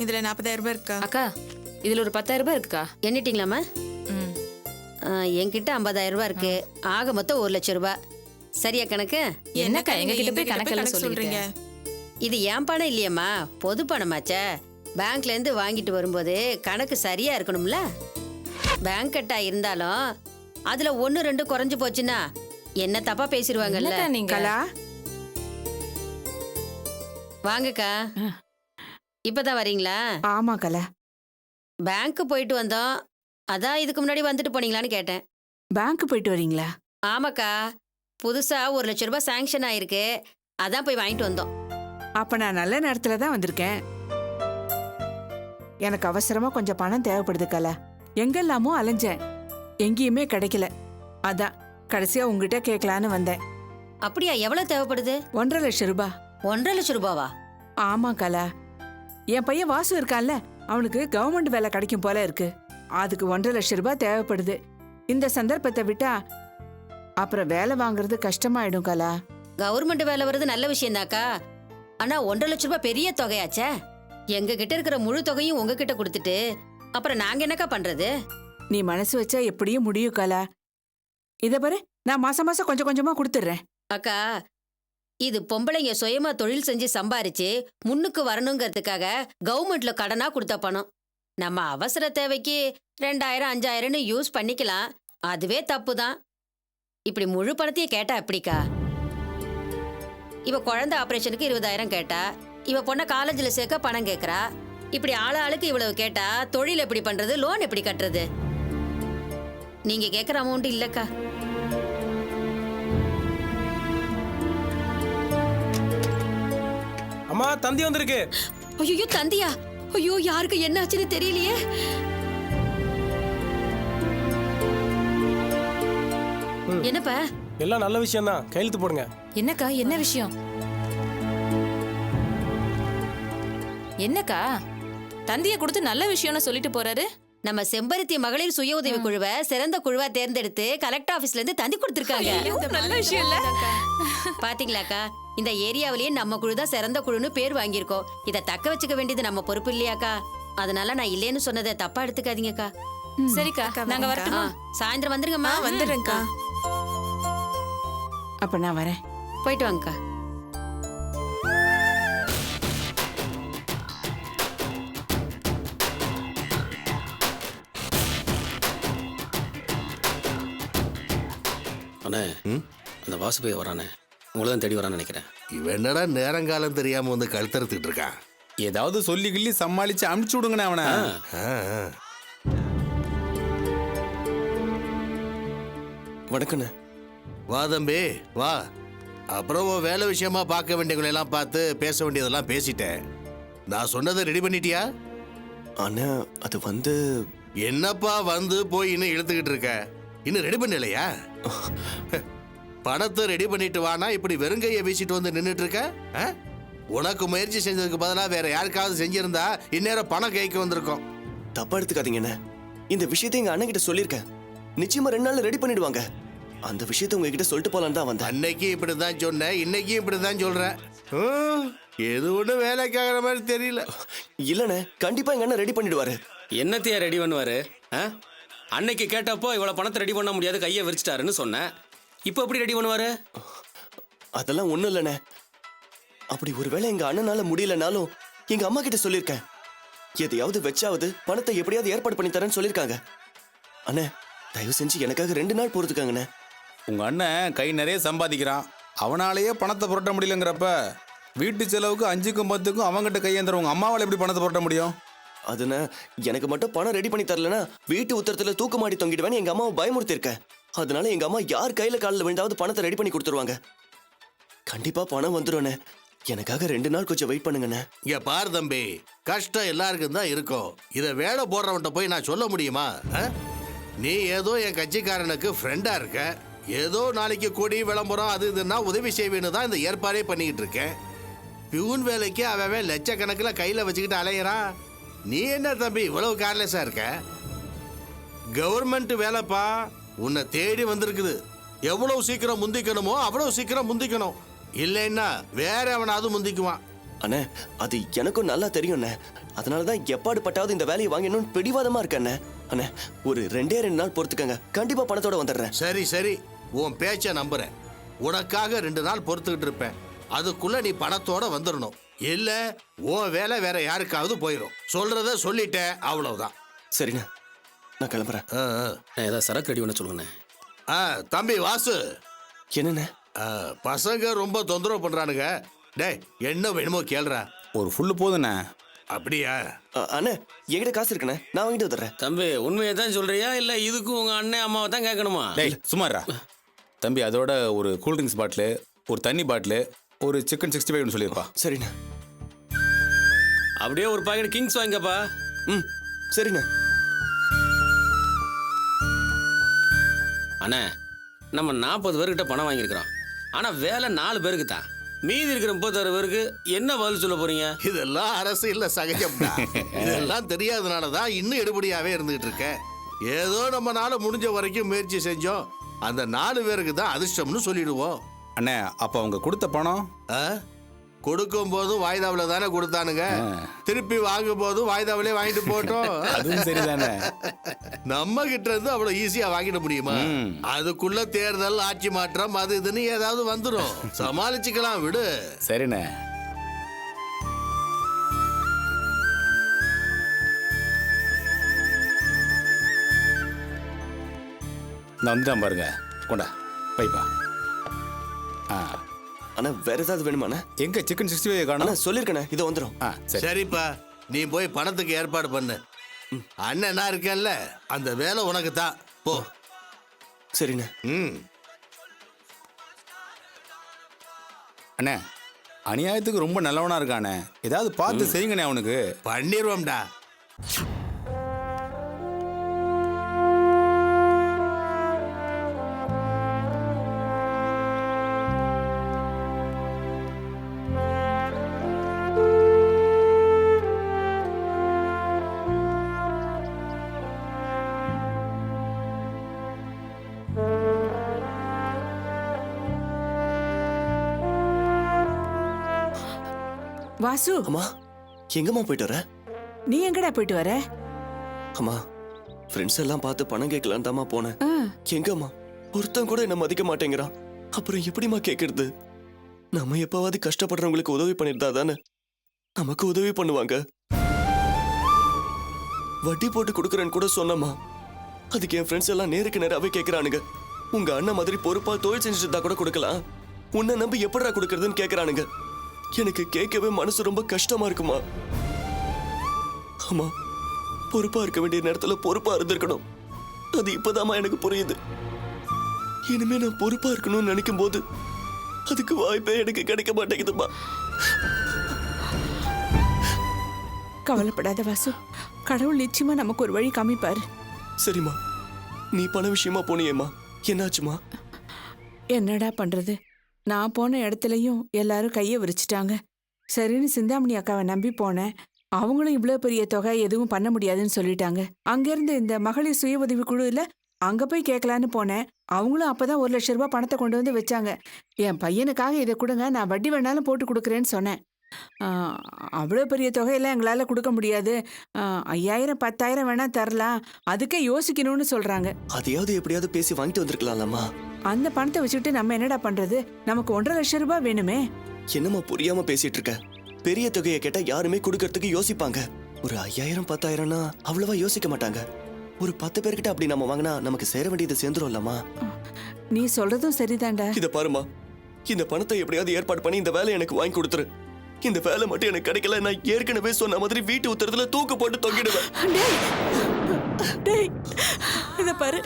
இதுல 40,000 ரூபாய் இருக்கா? அக்கா இதுல ஒரு 10,000 ரூபாய் இருக்குக்கா. எண்ணிட்டீங்களாம்மா? ம். என்கிட்ட 50,000 ரூபாய் இருக்கு. ஆக மொத்தம் 1,00,000 ரூபாய். சரியா கணக்கு? என்னக்கா எங்க கிட்ட போய் கணக்கெல்லாம் கணக்கு சொல்றீங்க? இது என் பணம் இல்லையம்மா, பொது பணமாச்சே. பேங்க்ல இருந்து வாங்கிட்டு வரும்போது கணக்கு சரியா இருக்கணும்ல. பேங்க் கட்டா இருந்தாலும் அதுல 1-2 குறைஞ்சு போச்சுன்னா என்ன தப்பா பேசிடுவாங்கல்ல. என்னக்கா நீங்க? கலா, வாங்கக்கா. இப்பதான் வரீங்களா? ஆமா கலா. பேங்க் போயிட்டு வந்தோம். அதான் இதுக்கு முன்னாடி வந்துட்டு போனீங்களான்னு கேட்டேன். பேங்க் போயிட்டு வரீங்களா? ஆமாக்கா, புதுசா 1,00,000 ரூபாய் சாங்ஷன் ஆயிருக்கு. அதான் போய் வாங்கிட்டு வந்தோம். அப்ப நான் நல்ல நேரத்துல தான் வந்திருக்கேன். எனக்கு அவசரமா கொஞ்சம் பணம் தேவைப்படுது கலா. எங்கெல்லாமோ அலைஞ்சேன், எங்கேயுமே கிடைக்கல. அதான் கடைசியா உங்ககிட்ட கேட்கலான்னு வந்தேன். அப்படியா? எவ்வளவு தேவைப்படுது? 1,50,000 ரூபாய். 1,50,000 ரூபாவா? ஆமா கலா, என் பையன் வாசு இருக்கான்ல, அவனுக்கு கவர்மெண்ட் வேலை கிடைக்கும் போல இருக்கு. அதுக்கு 1,50,000 ரூபாய் தேவைப்படுது. இந்த சந்தர்ப்பத்தை விட்டா அப்புறம் வேலை வாங்குறது கஷ்டமாயிடும் கலா. கவர்மெண்ட் வேலை வருது நல்ல விஷயம்தாக்கா. ஆனா 1,50,000 ரூபாய் பெரிய தொகையாச்சே. எங்க கிட்ட இருக்கிற முழு தொகையும் உங்ககிட்ட கொடுத்துட்டு அப்புறம் நாங்க என்னக்கா பண்றது? நீ மனசு வச்சா எப்படியும் முடியும் கலா. இத பாரு, நான் மாசம் மாசம் கொஞ்சம் கொஞ்சமா கொடுத்துடுறேன். அக்கா, இது பொம்பளைங்க சுயமா தொழில் செஞ்சு சம்பாரிச்சு முன்னுக்கு வரணுங்கிறதுக்காக கவர்மெண்ட்ல கடனா கொடுத்த பணம். நம்ம அவசர தேவைக்கு 2,000 5,000ன்னு யூஸ் பண்ணிக்கலாம். அதுவே தப்பு தான். இப்படி முழு பணத்தையும் கேட்டா எப்படிக்கா? இவ குழந்தை ஆபரேஷனுக்கு 20,000 கேட்டா, இவ பொண்ண காலேஜ்ல சேர்க்க பணம் கேட்கறா. இப்படி ஆளுக்கு இவ்வளவு கேட்டா தொழில் எப்படி பண்றது, லோன் எப்படி கட்டுறது? நீங்க கேட்கற அமௌண்ட் இல்லக்கா. அம்மா, தந்தி வந்திருக்கு. ஐயோ, தந்தியா? ஐயோ, யாருக்கு என்ன ஆச்சுன்னு தெரியலையே. என்னப்பா? எல்லாம் நல்ல விஷயம் தான், கையெழுத்து போடுங்க. என்னக்கா என்ன விஷயம்? என்னக்கா தந்திய கொடுத்து நல்ல விஷயம்னு சொல்லிட்டு போறாரு? நம்ம செம்பருத்தி மகளிர் சுய உதவி குழுவை சிறந்த குழுவா தேர்ந்தெடுத்து கலெக்டர் ஆபீஸ்ல இருந்து தந்தி கொடுத்திருக்காங்க. நல்ல விஷயம் இல்ல? பாத்தீங்களாக்கா, இந்த ஏரியாவிலேயே நம்ம குழு தான் சிறந்த குழுன்னு பேர் வாங்கியிருக்கோம். இத தக்க வச்சுக்க வேண்டியது நம்ம பொறுப்பு இல்லையாக்கா? அதனால நான் இல்லேன்னு சொன்னதை தப்பா எடுத்துக்காதீங்கக்கா. சரிக்கா, நாங்க வரட்டுமா? சாயந்தரம் வந்துருங்கம்மா. வந்துடுறேன்க்கா. அப்ப நான் வரேன். போயிட்டு வாங்கக்கா. அண்ணே, அந்த வாசுபை வரானே, உங்களை தான் தேடி வரான்னு நினைக்கிறேன். இவன் என்னடா நேரங்காலம் தெரியாம வந்து கழுத்தறுத்துட்டு இருக்கான். ஏதாவது சொல்லி கிள்ளி சமாளிச்சு அனுப்பிச்சு விடுங்கண்ணே அவனை. வணக்கண்ணே. வா தம்பி வா. அப்புறம் உன் வேலை விஷயமா பார்க்க வேண்டியவங்களை எல்லாம் பார்த்து பேச வேண்டியதெல்லாம் பேசிட்டேன். நான் சொன்னதை ரெடி பண்ணிட்டியா? அண்ணா, அது வந்து என்னப்பா வந்து போய் இன்னும் இழுத்துக்கிட்டு இருக்க? இன்னும் ரெடி பண்ணலையா? பணத்தை ரெடி பண்ணிட்டு வானா இப்படி வெறுங்கையை வீசிட்டு வந்து நின்றுட்டு இருக்க? உனக்கு முயற்சி செஞ்சதுக்கு பதிலாக வேற யாருக்காவது செஞ்சிருந்தா இந்நேரம் பணம் கைக்கு வந்திருக்கும். தப்பா எடுத்துக்காதீங்கண்ணே. இந்த விஷயத்தை எங்க அண்ணன் கிட்ட சொல்லியிருக்கேன். நிச்சயமா 2 நாள்ல ரெடி பண்ணிடுவாங்க. அந்த விஷயத்தை உங்ககிட்ட சொல்லிட்டு போலான்னு தான் வந்தேன். அன்னைக்கு இப்படிதான் சொன்னேன், இன்னைக்கும் இப்படிதான் சொல்றேன். எது ஒன்றும் வேலைக்காகிற மாதிரி தெரியல. இல்லண்ணே, கண்டிப்பா எங்க அண்ணன் ரெடி பண்ணிடுவாரு. என்னத்தையா ரெடி பண்ணுவாரு? அன்னைக்கு கேட்டப்போ இவ்வளவு பணத்தை ரெடி பண்ண முடியாது, கையை விரிச்சிட்டாருன்னு சொன்னேன். இப்போ எப்படி ரெடி பண்ணுவாரு? அதெல்லாம் ஒண்ணும் இல்லண்ணே. அப்படி ஒருவேளை எங்க அண்ணனால முடியலனாலும் எங்க அம்மா கிட்ட சொல்லியிருக்கேன். எதையாவது வச்சாவது பணத்தை எப்படியாவது ஏற்பாடு பண்ணி தரேன்னு சொல்லியிருக்காங்க. அண்ணே, தயவு செஞ்சு எனக்காக 2 நாள் போறதுக்காங்கண்ணே. உங்க அண்ணன் கை நிறைய சம்பாதிக்கிறான், அவனாலேயே பணத்தை புரட்ட முடியலங்கிறப்ப வீட்டு செலவுக்கு 5க்கும் 10க்கும் அவங்ககிட்ட கையேந்திர உங்க அம்மாவால் எப்படி பணத்தை புரட்ட முடியும்? அதுனா எனக்கு மட்டும் பணம் ரெடி பண்ணி தரலனா வீட்டு உத்தரத்துல தூக்கு மாடி தொங்கிடுவேன்னு எங்க அம்மாவை பயமுறுத்திருக்கேன். அதனால எங்க அம்மா யார் கையில காலில் விழுந்தாவது பணத்தை ரெடி பண்ணி கொடுத்துருவாங்க. கண்டிப்பா பணம் வந்துடும்ண்ணே. எனக்காக 2 நாள் கொஞ்சம் வெயிட் பண்ணுங்கண்ணே. இங்க பாரு தம்பி, கஷ்டம் எல்லாருக்கும் தான் இருக்கும். இதை வேலை போடுறவன்ட்ட போய் நான் சொல்ல முடியுமா? நீ ஏதோ என் கட்சிக்காரனுக்கு ஃப்ரெண்டா இருக்க, ஏதோ நாளைக்கு கொடி விளம்பரம் அது இதுன்னா உதவி செய்வேன்னு தான் இந்த ஏற்பாடே பண்ணிக்கிட்டு இருக்கேன். பியூன் வேலைக்கு அவன் லட்சக்கணக்கில் கையில் வச்சுக்கிட்டு அலையிறான். நீ என்ன தம்பி இவ்வளவு கேர்லெஸ்ஸா இருக்க? கவர்மெண்ட் வேலைப்பா, உன்னை தேடி வந்திருக்குது. எவ்வளவு சீக்கிரம் முந்திக்கணுமோ அவ்வளவு சீக்கிரம் முந்திக்கணும். இல்லைன்னா வேற அவனாவது முந்திக்குவான். அண்ணே அது எனக்கும் நல்லா தெரியும்ண்ணே. அதனாலதான் எப்பாடு பட்டாவது இந்த வேலையை வாங்கணும்னு பிடிவாதமா இருக்கண்ணே. அண்ணே ஒரு 2 நாள் பொறுத்துக்கங்க, கண்டிப்பா பணத்தோட வந்துடுறேன். சரி சரி, உன் பேச்ச நம்புறேன். உனக்காக 2 நாள் பொறுத்துக்கிட்டு இருப்பேன். அதுக்குள்ள நீ பணத்தோட வந்துடணும். இல்ல உன் வேலை வேற யாருக்காவது போயிடும். சொல்றத சொல்லிட்டேன், அவ்வளவுதான். சரிண்ணே, நான் கிளம்புறேன். ஏதாவது சரக்கு ரெடி பண்ண சொல்லுங்கண்ணே. தம்பி வாசு, என்னண்ணே? பசங்க ரொம்ப தொந்தரவு பண்றானுங்க. டேய் என்ன வேணுமோ கேளுடா. ஒரு ஃபுல்லு போதுண்ணே. அப்படியா? அண்ணே என்கிட்ட காசு இருக்குண்ணே, நான் வாங்கிட்டு வந்துடுறேன். தம்பி உண்மையை தான் சொல்றியா இல்ல இதுக்கும் உங்க அண்ணன் அம்மாவை தான் கேட்கணுமா? டேய் சும்மாரா தம்பி. அதோட ஒரு கூல்ட்ரிங்க்ஸ் பாட்டிலு, ஒரு தண்ணி பாட்டிலு, ஒரு சிக்கன் 65 சொல்லியிருப்பா. சரிண்ணே. அப்படியே ஒரு பாக்கெட் கிங்ஸ் வாங்கிக்கப்பா. ம் சரிண்ணே. அண்ணே நம்ம 40 பேர்கிட்ட பணம் வாங்கியிருக்கிறோம். ஆனா வேலை 4 பேருக்கு தான். மீதி இருக்கிற 36 பேருக்கு என்ன பதில் சொல்ல போறீங்க? இதெல்லாம் அரசு இல்ல சகஜம்டா. இதெல்லாம் தெரியாதனாலதான் இன்னும் எடுபடியாவே இருந்துகிட்டு இருக்க. ஏதோ நம்மனால முடிஞ்ச வரைக்கும் முயற்சி செஞ்சோம். அந்த 4 பேருக்கு தான் அதிர்ஷ்டம்னு சொல்லிடுவோம். அண்ணே அப்போ அவங்க கொடுத்த பணம் கொடுக்கும் போதும் வாய்தாவில தானே கொடுத்தானுங்க. திருப்பி வாங்கும் போதும் வாய்தாவிலே வாங்கிட்டு போட்டோம். அதுவும் சரிதானே. நம்ம கிட்ட இருந்து அவ்வளவு ஈஸியா வாங்கிட முடியுமா? அதுக்குள்ள தேர்தல், ஆட்சி மாற்றம், அது இதுன்னு ஏதாவது வந்துடும். சமாளிச்சுக்கலாம், விடு. சரிண்ணே. நான் வந்துட்டான் பாருங்க. கொண்டா பைப்பா. அண்ணா வேற ஏதாவது வேணுமாண்ணே? எங்க சிக்கன் 65 காணோம்? சொல்லிருக்கண்ணே, இதோ வந்துடும். சரி. சரிப்பா, நீ போய் பணத்துக்கு ஏற்பாடு பண்ணு. அண்ணன் நான் இருக்கேன்ல, அந்த வேலை உனக்கு தான். போ. சரிண்ணே. அண்ணே அநியாயத்துக்கு ரொம்ப நல்லவனா இருக்கானே, ஏதாவது பார்த்து செய்யுங்கண்ணே. அவனுக்கு பண்ணிடுவோம்டா. வாசு, அம்மா எங்கம்மா போயிட்டு வர? நீ எங்கடா போயிட்டு வர? அம்மா ஃப்ரெண்ட்ஸ் எல்லாம் பார்த்து பணம் கேட்கலாம் தாம்மா போனேன். எங்கம்மா ஒருத்தன் கூட என்ன மதிக்க மாட்டேங்கிறான். அப்புறம் எப்படிம்மா கேட்கறது? நம்ம எப்பவாவது கஷ்டப்படுறவங்களுக்கு உதவி பண்ணிருந்தா தானே நமக்கு உதவி பண்ணுவாங்க. வட்டி போட்டு கொடுக்குறேன்னு கூட சொன்னம்மா. அதுக்கு என் ஃப்ரெண்ட்ஸ் எல்லாம் நேருக்கு நேராவே கேட்கறானுங்க. உங்க அண்ணன் மாதிரி பொறுப்பா தொழில் செஞ்சுட்டு இருந்தா கூட கொடுக்கலாம், உன்னை நம்பி எப்படிடா கொடுக்கறதுன்னு கேட்கறானுங்க. எனக்கு கேட்கவே மனசு ரொம்ப கஷ்டமா இருக்குமா. ஆமா, பொறுப்பா இருக்க வேண்டிய நேரத்துல பொறுப்பா இருந்திருக்கணும். அது இப்பதாம்மா எனக்கு புரியுது. இனிமே நான் பொறுப்பா இருக்கணும்னு நினைக்கும் போது அதுக்கு வாய்ப்பே எனக்கு கிடைக்க மாட்டேங்குதுமா. கவலைப்படாத வாசு, கடவுள் நிச்சயமா நமக்கு ஒரு வழி காமிப்பாரு. சரிம்மா, நீ பண விஷயமா போனியேம்மா, என்னாச்சுமா? என்னடா பண்றது, நான் போன இடத்துலயும் எல்லாரும் கையை விரிச்சிட்டாங்க. சரின்னு சிந்தாமணி அக்காவை நம்பி போனேன். அவங்களும் இவ்வளோ பெரிய தொகை எதுவும் பண்ண முடியாதுன்னு சொல்லிட்டாங்க. அங்கேருந்து இந்த மகளிர் சுய உதவி குழுவில் அங்கே போய் கேட்கலான்னு போனேன். அவங்களும் அப்பதான் 1 லட்சம் ரூபாய் பணத்தை கொண்டு வந்து வச்சாங்க. என் பையனுக்காக இதை கொடுங்க, நான் வட்டி வேணாலும் போட்டு கொடுக்குறேன்னு சொன்னேன். அவ்வளோ பெரிய தொகையெல்லாம் எங்களால் கொடுக்க முடியாது, 5000 10,000 வேணா தரலாம், அதுக்கே யோசிக்கணும்னு சொல்றாங்க. அதையாவது எப்படியாவது பேசி வாங்கிட்டு வந்திருக்கலாம்லம்மா. அந்த பணத்தை வச்சுக்கிட்டு நம்ம என்னடா பண்றது? நமக்கு 1.5 லட்சம் ரூபாய் வேணுமே. என்னம்மா புரியாம பேசிட்டு இருக்க? பெரிய தொகையை கேட்டா யாருமே கொடுக்கறதுக்கு யோசிப்பாங்க. ஒரு 5000 10,000னா அவ்வளவா யோசிக்க மாட்டாங்க. ஒரு 10 பேர்கிட்ட அப்படி நம்ம வாங்கினா நமக்கு சேர வேண்டியது சேர்ந்துரும்லம்மா. நீ சொல்றதும் சரிதான்டா. இத பாருமா, இந்த பணத்தை எப்படியாவது ஏற்பாடு பண்ணி இந்த வேலையை எனக்கு வாங்கி கொடுத்துரு. இந்த வேலை மட்டும் எனக்கு கிடைக்கல, நான் ஏற்கனவே சொன்ன மாதிரி வீட்டு உத்தரத்துல தூக்கு போட்டு தொங்கிடுவேன். இத பாரு,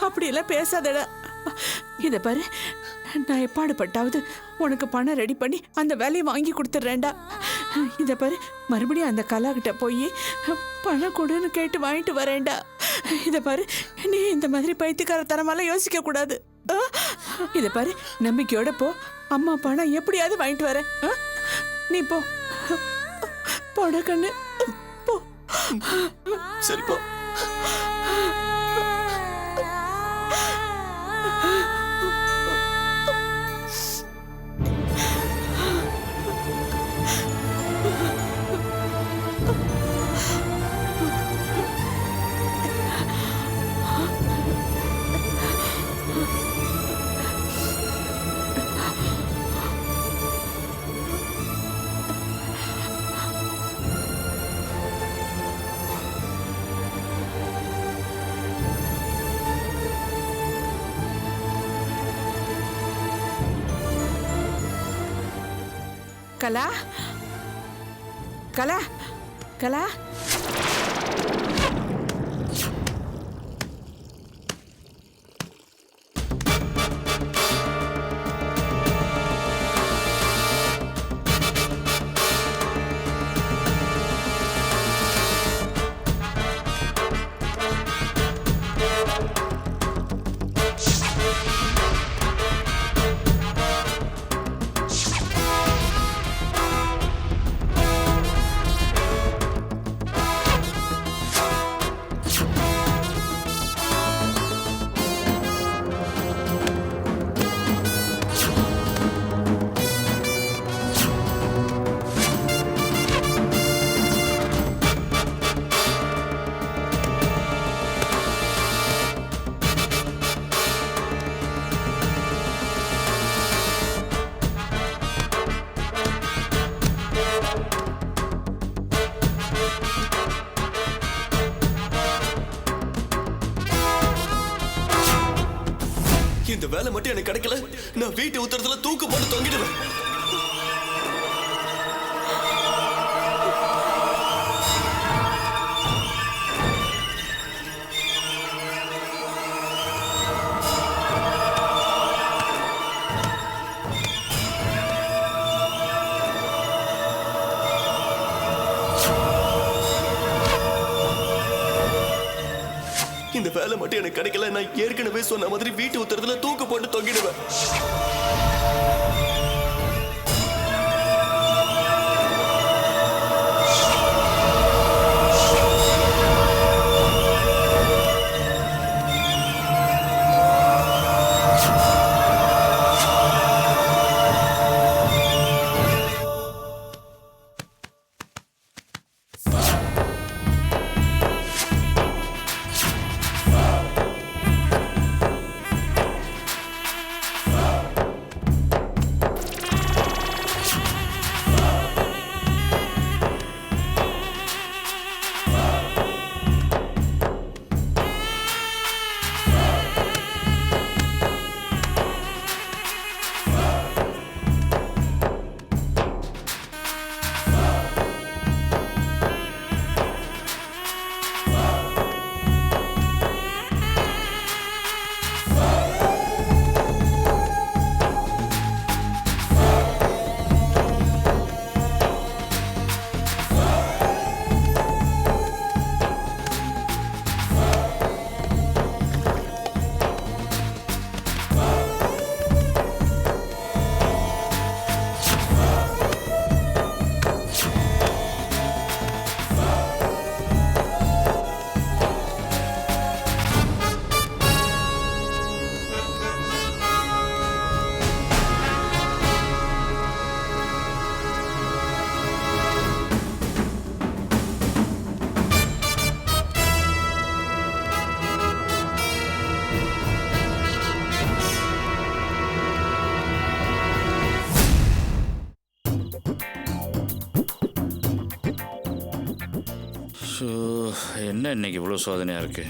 அப்படியெல்லாம் பேசாதடா. இத பாரு, நான் எப்பாடுபட்டாவது உனக்கு பணம் ரெடி பண்ணி அந்த வேலையை வாங்கி கொடுத்துட்றேன்டா. இத பாரு, மறுபடியும் அந்த கலா கிட்ட போய் பணம் கொடுன்னு கேட்டு வாங்கிட்டு வரேன்டா. இத பாரு, நீ இந்த மாதிரி பைத்தியக்கார தரமாலாம் யோசிக்க கூடாது. இத பாரு, நம்பிக்கையோட போ. அம்மா பணம் எப்படியாவது வாங்கிட்டு வரேன். நீ போ, போட கண்ணு, போ. சரிப்பா. கலா கலா கலா இந்த வேலை மட்டும் எனக்கு கிடைக்கல, நான் வீட்டு உத்தரத்துல தூக்கு போட்டு தொங்கிடுவேன். இந்த வேலை மட்டும் எனக்கு கிடைக்கல, நான் ஏற்கனவே சொன்ன மாதிரி வீட்டு உத்தரத்துல தூக்கு போட்டு தொங்கிடுவேன். என்ன இன்னைக்கு இவ்வளோ சோதனையாக இருக்கு?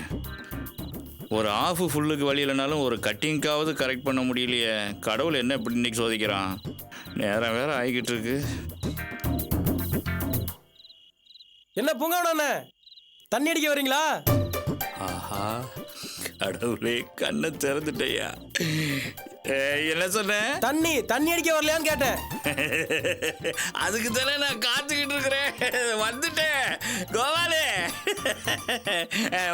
ஒரு ஆஃபு ஃபுல்லுக்கு வழி இல்லைனாலும் ஒரு கட்டிங்காவது கரெக்ட் பண்ண முடியலையே. கடவுள் என்ன இப்படி இன்னைக்கு சோதிக்கிறான்? நேரம் வேற ஆகிக்கிட்டு இருக்கு. என்ன பூங்காவன தண்ணி அடிக்க வரீங்களா? ஆஹா, கடவுளே கண்ணை திறந்துட்டையா. என்ன சொன்ன? தண்ணி அடிக்க வரலையான்னு கேட்டேன். அதுக்கு தானே நான் காத்துக்கிட்டு இருக்கிறேன். வந்துட்டேன் கோபாலு.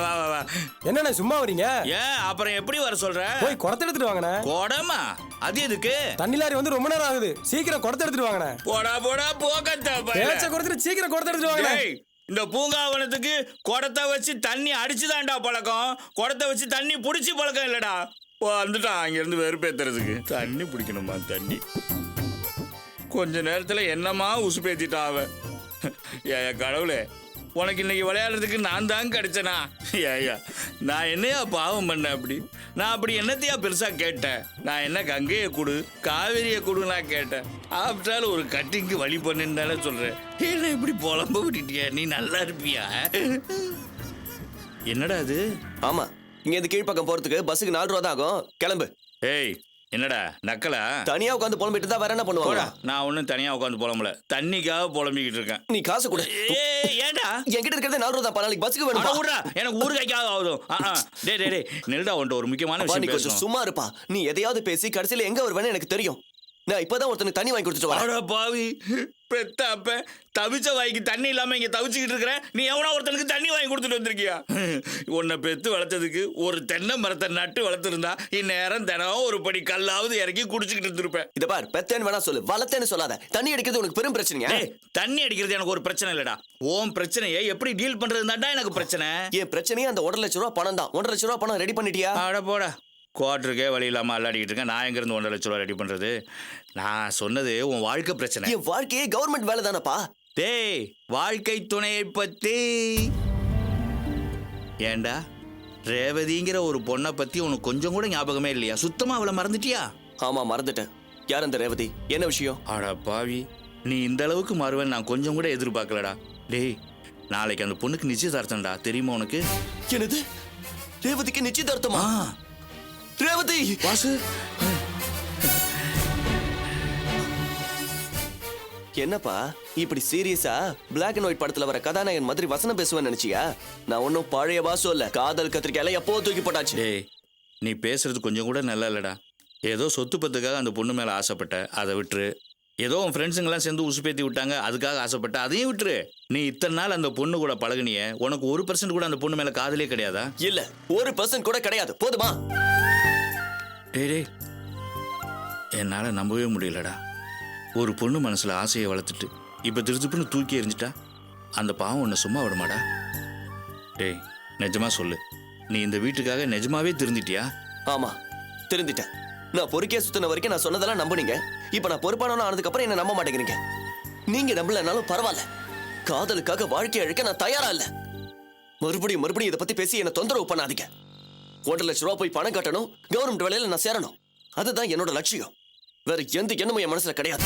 வா வா வா. என்னண்ணே சும்மா வரீங்க? ஏன் அப்புறம் எப்படி வர சொல்ற? போய் குடத்தை எடுத்துட்டு வாங்கண்ணே. குடமா? அது எதுக்கு? தண்ணி லாரி வந்து ரொம்ப நேரம் ஆகுது, சீக்கிரம் குடத்தை எடுத்துட்டு வாங்கண்ணே. போடா போடா போகத்த பேச்ச கொடுத்துட்டு சீக்கிரம் குடத்தை எடுத்துட்டு வாங்கண்ணே. இந்த பூங்காவனத்துக்கு குடத்தை வச்சு தண்ணி அடிச்சுதான்டா பழக்கம், குடத்தை வச்சு தண்ணி புடிச்சு பழக்கம் இல்லடா. வந்துட்டான் அங்கிருந்து வெறுப்பேத்துறதுக்கு. தண்ணி பிடிக்கணுமா? தண்ணி கொஞ்ச நேரத்துல என்னமா உசுப்பேத்திட்டா அவன். ஏயா கடவுளே, உனக்கு இன்னைக்கு விளையாடுறதுக்கு நான் தான் கிடைச்சனா? ஏயா நான் என்னையா பாவம் பண்ண? நான் அப்படி என்னத்தையா பெருசா கேட்டேன்? நான் என்ன கங்கையை கொடு காவேரியை கொடு நான் கேட்டேன்? ஆப்டாலும் ஒரு கட்டிங்கு வழி பண்ணுன்னு தானே சொல்றேன். என்ன இப்படி புலம்ப விட்டுட்டியா? நீ நல்லா இருப்பியா? என்னடா அது? ஆமா, இங்க இந்த கீழ்ப்பக்கம் போறதுக்கு பஸ்ஸுக்கு 4 ரூபா தான் ஆகும். கிளம்பு. ஏய், என்னடா நக்கலா? தனியா உட்காந்து புலம்பிட்டு தான் வேற என்ன போடா, பண்ணுவாங்க? நான் ஒன்றும் தனியா உட்காந்து புலம்பல, தண்ணிக்காக புலம்பிக்கிட்டு இருக்கேன். நீ காசு கொடு. ஏன்டா என்கிட்ட இருக்கிறது 4 ரூபா நாளைக்கு பஸ்ஸுக்கு அட வேணும். விட்றா, எனக்கு ஊறுகாய்க்காக ஆகுதும். டேய் டேய் டேய், நெல்டா உன்ட்ட ஒரு முக்கியமான நீ விஷயம் கொஞ்சம் பேசணும். சும்மா இருப்பா. நீ எதையாவது பேசி கடைசியில எங்க வருவேன்னு எனக்கு தெரியும். நான் இப்பதான் ஒருத்தனுக்கு தண்ணி வாங்கி கொடுத்துட்டு வரேன். அட பாவி, பெத்த அப்ப தவிச்ச வாய்க்கு தண்ணி இல்லாம இங்க தவிச்சுக்கிட்டு இருக்கிற நீ எவனா ஒருத்தனுக்கு தண்ணி வாங்கி கொடுத்துட்டு வந்திருக்கியா? உன்னை பெத்து வளர்த்ததுக்கு ஒரு தென்னை மரத்தை நட்டு வளர்த்துருந்தா இந்நேரம் தினம் ஒரு படி கல்லாவது இறக்கி குடிச்சுக்கிட்டு இருந்திருப்பேன். இத பார், பெத்தேன்னு வேணா சொல்லு, வளர்த்தேன்னு சொல்லாத. தண்ணி அடிக்கிறது உனக்கு பெரும் பிரச்சனையா? டேய், தண்ணி அடிக்கிறது எனக்கு ஒரு பிரச்சனை இல்லடா. உன் பிரச்சனையை எப்படி டீல் பண்றதுதான்டா எனக்கு பிரச்சனை. என் பிரச்சனையே அந்த 1.5 லட்சம் ரூபா பணம் தான். 1.5 லட்சம் ரூபா பணம் ரெடி பண்ணிட்டியா? அட போடா, குவார்டருக்கே வழி இல்லாமல் அல்லாடிக்கிட்டு இருக்கேன். நான் எங்கேருந்து 1.5 லட்ச ரூபா ரெடி பண்ணுறது? நான் சொன்னது உன் வாழ்க்கை பிரச்சனை. என் வாழ்க்கையே கவர்மெண்ட் வேலை தானப்பா. டேய், வாழ்க்கை துணையை பற்றி ஏண்டா ரேவதிங்கிற ஒரு பொண்ணை பற்றி உனக்கு கொஞ்சம் கூட ஞாபகமே இல்லையா? சுத்தமாக அவளை மறந்துட்டியா? ஆமா, மறந்துட்டேன். யார் அந்த ரேவதி? என்ன விஷயம்? அட பாவி, நீ இந்த அளவுக்கு மாறுவேன் நான் கொஞ்சம் கூட எதிர்பார்க்கலடா. டேய், நாளைக்கு அந்த பொண்ணுக்கு நிச்சயதார்த்தம்டா, தெரியுமா உனக்கு? என்னது? ரேவதிக்கு நிச்சயதார்த்தமா? ரேவதி வாசு, என்னப்பா இப்படி சீரியஸா பிளாக் அண்ட் ஒயிட் படத்துல வர கதாநாயகன் மாதிரி வசனம் பேசுவேன்னு நினைச்சியா? நான் ஒன்னும் பழைய வாசம் இல்ல. காதல் கத்திரிக்காயில எப்போ தூக்கி போட்டாச்சு. டேய், நீ பேசுறது கொஞ்சம் கூட நல்லா இல்லடா. ஏதோ சொத்து பத்துக்காக அந்த பொண்ணு மேல ஆசைப்பட்ட, அதை விட்டுரு. ஏதோ உன் ஃப்ரெண்ட்ஸுங்கெல்லாம் சேர்ந்து உசுப்பேத்தி விட்டாங்க, அதுக்காக ஆசைப்பட்ட, அதையும் விட்டுரு. நீ இத்தனை நாள் அந்த பொண்ணு கூட பழகுனிய, உனக்கு 1% கூட அந்த பொண்ணு மேல காதலே கிடையாதா? இல்ல, 1% கூட கிடையாது. போதுமா? டேய் டேய், என்னால நம்பவே முடியலடா. ஒரு பொண்ணு மனசுல ஆசையை வளர்த்துட்டு இப்ப திருத்துப்புன்னு தூக்கி எறிஞ்சிட்டா அந்த பாவம் உன்னை சும்மா விடமாடா? டேய், நிஜமா சொல்லு, நீ இந்த வீட்டுக்காக நிஜமாவே திருந்திட்டியா? ஆமா, திருந்திட்டேன். நான் பொறுக்கே சுத்தின வரைக்கும் நான் சொன்னதெல்லாம் நம்புனீங்க. இப்ப நான் பொறுப்பானவனா ஆனதுக்கு அப்புறம் என்ன நம்ப மாட்டேங்கிறீங்க. நீங்க நம்பலனாலும் பரவாயில்ல. காதலுக்காக வாழ்க்கை அழிக்க நான் தயாரா இல்ல. மறுபடியும் இதை பத்தி பேசி என்ன தொந்தரவு பண்ணாதீங்க. 1.5 லட்சம் ரூபா போய் பணம் கட்டணும், கவர்மெண்ட் வேலையில நான் சேரணும். அதுதான் என்னோட லட்சியம். வேற எந்த எண்ணமும் என் மனசுல கிடையாது.